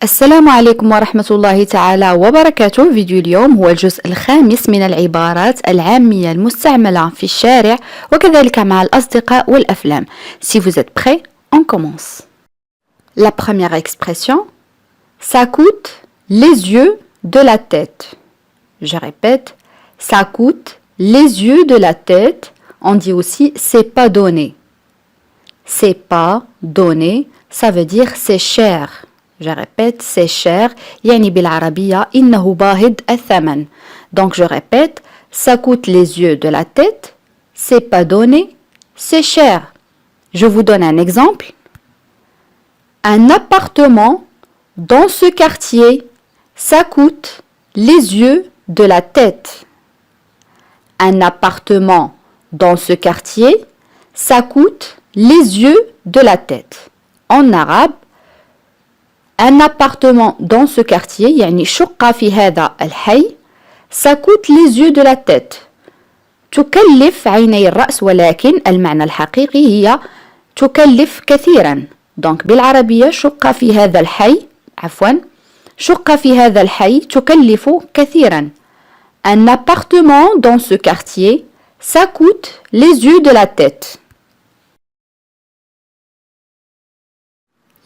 السلام عليكم ورحمة الله تعالى وبركاته. فيديو اليوم هو الجزء الخامس من العبارات العامية المستعملة في الشارع وكذلك مع الأصدقاء والأفلام. Si vous êtes prêts, on commence. La première expression, ça coûte les yeux de la tête. Je répète, ça coûte les yeux de la tête. On dit aussi c'est pas donné. C'est pas donné, ça veut dire c'est cher. Je répète, c'est cher. يعني بالعربية إنه باهظ الثمن. Donc je répète, ça coûte les yeux de la tête. C'est pas donné, c'est cher. Je vous donne un exemple. Un appartement dans ce quartier, ça coûte les yeux de la tête. Un appartement dans ce quartier, ça coûte les yeux de la tête. En arabe, un appartement dans ce quartier, يعني شقة في هذا الحي, ça coûte les yeux de la tête. تكلف عيني الرأس, ولكن المعنى الحقيقي هي تكلف كثيرا. donc بالعربية شقة في هذا الحي, شقة في هذا الحي تكلف كثيرا. Un appartement dans ce quartier, ça coûte les yeux de la tête.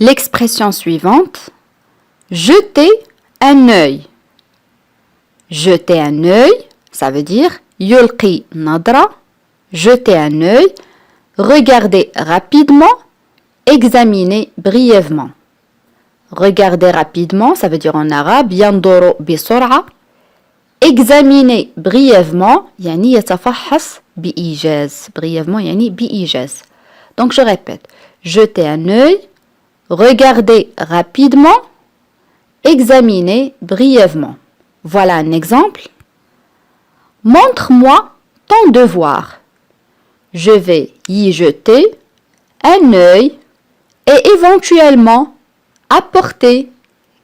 L'expression suivante, jeter un œil. Jeter un œil, ça veut dire yulqi nadra, jeter un œil, regarder rapidement, examiner brièvement. Regarder rapidement, ça veut dire en arabe yanduru bisur'a. Examiner brièvement, يعني يتفحص بإيجاز. Brièvement, يعني بإيجاز. Donc je répète, jeter un œil, regarder rapidement, examiner brièvement. Voilà un exemple. Montre-moi ton devoir. Je vais y jeter un œil et éventuellement apporter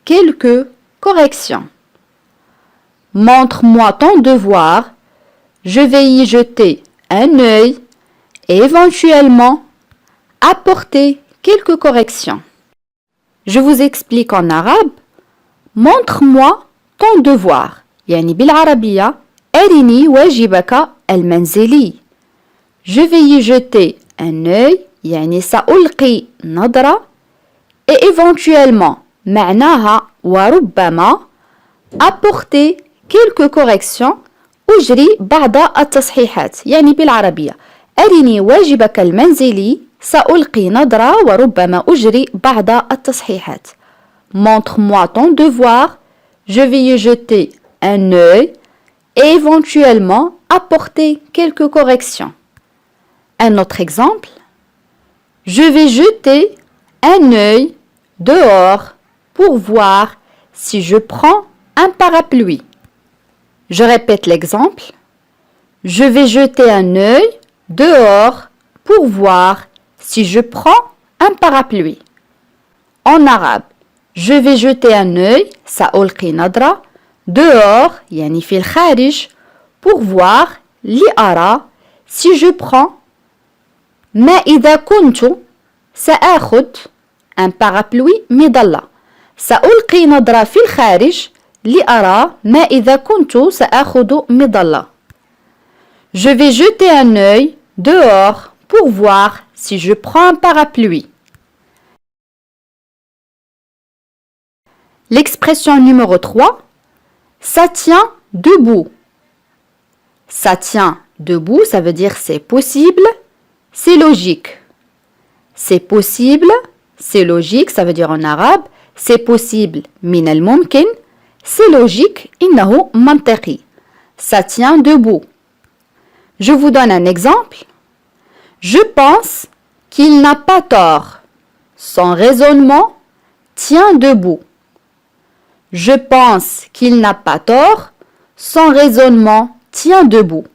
quelques corrections. Montre-moi ton devoir. Je vais y jeter un œil et éventuellement apporter quelques corrections. Je vous explique en arabe. Montre-moi ton devoir. يعني بالعربية أرني واجبك المنزلي. Je vais y jeter un œil يعني سألقي نظرة et éventuellement معناها وربما apporter quelques corrections أجري بعض التصحيحات. يعني بالعربية أرني واجبك المنزلي سألقي نظرة وربما أجري بعض التصحيحات. Montre-moi ton devoir. Je vais y jeter un œil et éventuellement apporter quelques corrections. Un autre exemple. Je vais jeter un œil dehors pour voir si je prends un parapluie. Je répète l'exemple. Je vais jeter un œil dehors pour voir si je prends un parapluie. En arabe, je vais jeter un œil, سألقي نظرة, dehors, يعني في الخارج, pour voir, لأرى, si je prends, ما إذا كنت سآخذ un parapluie مظلة. سألقي نظرة في الخارج لأرى ما إذا كنت سآخذ مظلة. Je vais jeter un œil dehors pour voir si je prends un parapluie. L'expression numéro 3, ça tient debout. Ça tient debout, ça veut dire c'est possible, c'est logique. C'est possible, c'est logique, ça veut dire en arabe, c'est possible, min al-mumkin, c'est logique, innahu mantiqi. Ça tient debout. Je vous donne un exemple. Je pense qu'il n'a pas tort. Son raisonnement tient debout. Je pense qu'il n'a pas tort. Son raisonnement tient debout.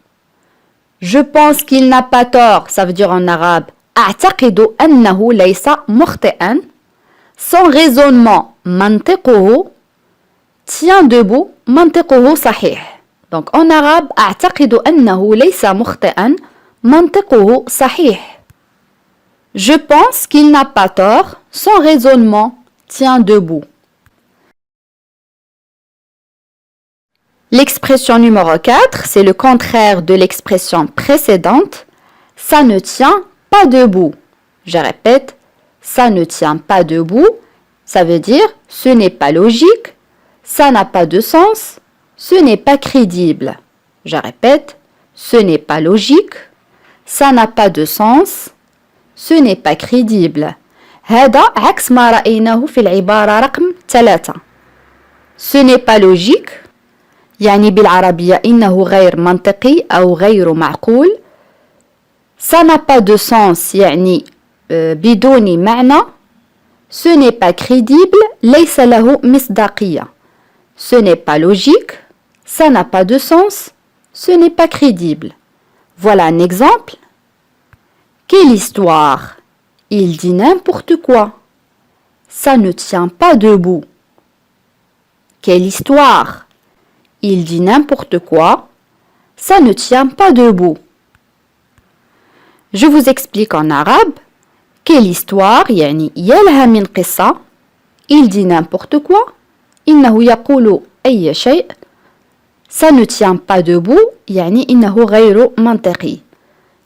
Je pense qu'il n'a pas tort, ça veut dire en arabe أعتقد أنه ليس مخطئا. Son raisonnement منطقه tient debout. منطقه صحيح. Donc en arabe أعتقد أنه ليس مخطئا. منطقه صحيح. Je pense qu'il n'a pas tort. Son raisonnement tient debout. L'expression numéro 4, c'est le contraire de l'expression précédente. Ça ne tient pas debout. Je répète, ça ne tient pas debout. Ça veut dire ce n'est pas logique, ça n'a pas de sens, ce n'est pas crédible. Je répète, ce n'est pas logique, ça n'a pas de sens, ce n'est pas crédible. هذا عكس ما رأيناه في العبارة رقم 3. Ce n'est pas logique يعني بالعربية إنه غير منطقي أو غير معقول. Ça n'a pas de sens يعني بدون معنى. Ce n'est pas crédible ليس له مصداقية. Ce n'est pas logique, ça n'a pas de sens, ce n'est pas crédible. Voilà un exemple. Quelle histoire! Il dit n'importe quoi. Ça ne tient pas debout. Quelle histoire! Il dit n'importe quoi. Ça ne tient pas debout. Je vous explique en arabe. Quelle histoire يعني يلها من قصة. Il dit n'importe quoi. إنه يقول أي شيء. Ça ne tient pas debout يعني إنه غير منطقي.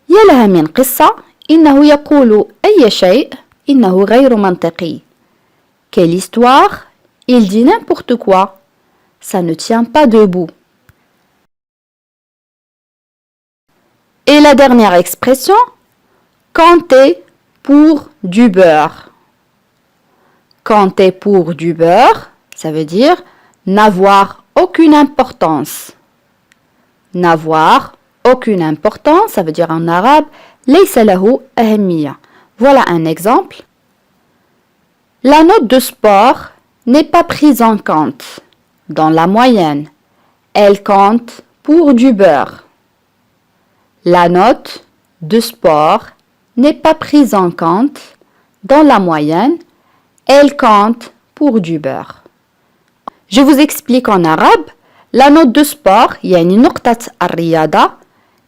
يلها من قصة إنه يقول أي شيء إنه غير منطقي. Quelle histoire. Il dit n'importe quoi. Ça ne tient pas debout. Et la dernière expression, compter pour du beurre. Compter pour du beurre, ça veut dire n'avoir aucune importance. N'avoir aucune importance, ça veut dire en arabe ليس له أهمية. Voilà un exemple. La note de sport n'est pas prise en compte dans la moyenne. Elle compte pour du beurre. La note de sport n'est pas prise en compte dans la moyenne. Elle compte pour du beurre. Je vous explique en arabe. La note de sport, يعني نقطة الرياضة,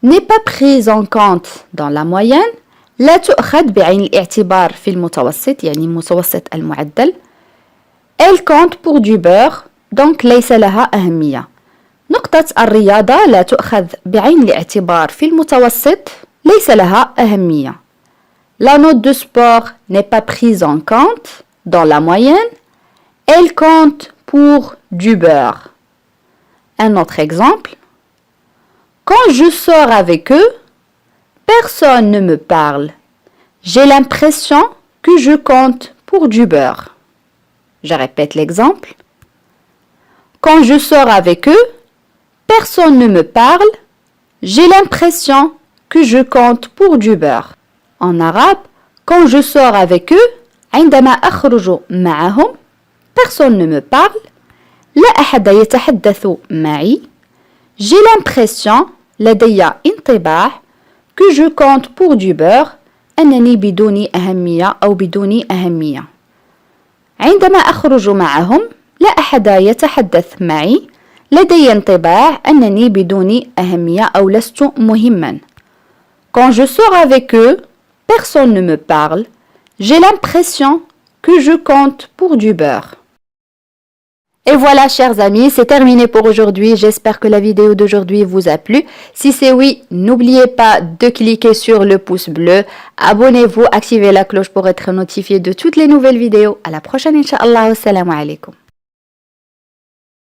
n'est pas prise en compte dans la moyenne. لا تؤخذ بعين الاعتبار في المتوسط, يعني متوسط المعدل. Elle compte pour du beurre, donc ليس لها أهمية. نقطة الرياضة لا تؤخذ بعين الاعتبار في المتوسط, ليس لها أهمية. La note de sport n'est pas prise en compte dans la moyenne. Elle compte pour du beurre. Un autre exemple. Quand je sors avec eux, personne ne me parle. J'ai l'impression que je compte pour du beurre. Je répète l'exemple. Quand je sors avec eux, personne ne me parle. J'ai l'impression que je compte pour du beurre. En arabe, quand je sors avec eux, عندما أخرج معهم, personne ne me parle. لا أحد يتحدث معي. J'ai l'impression, لدي انطباع, que je compte pour du beurre, أنني بدون أهمية أو بدون أهمية. عندما أخرج معهم, لا أحد يتحدث معي. لدي انطباع أنني بدون أهمية أو لست مهما. Quand je sors avec eux, personne ne me parle. J'ai l'impression que je compte pour du beurre. Et voilà, chers amis, c'est terminé pour aujourd'hui. J'espère que la vidéo d'aujourd'hui vous a plu. Si c'est oui, n'oubliez pas de cliquer sur le pouce bleu. Abonnez-vous, activez la cloche pour être notifié de toutes les nouvelles vidéos. À la prochaine, Inch'Allah. Assalamu alaikum.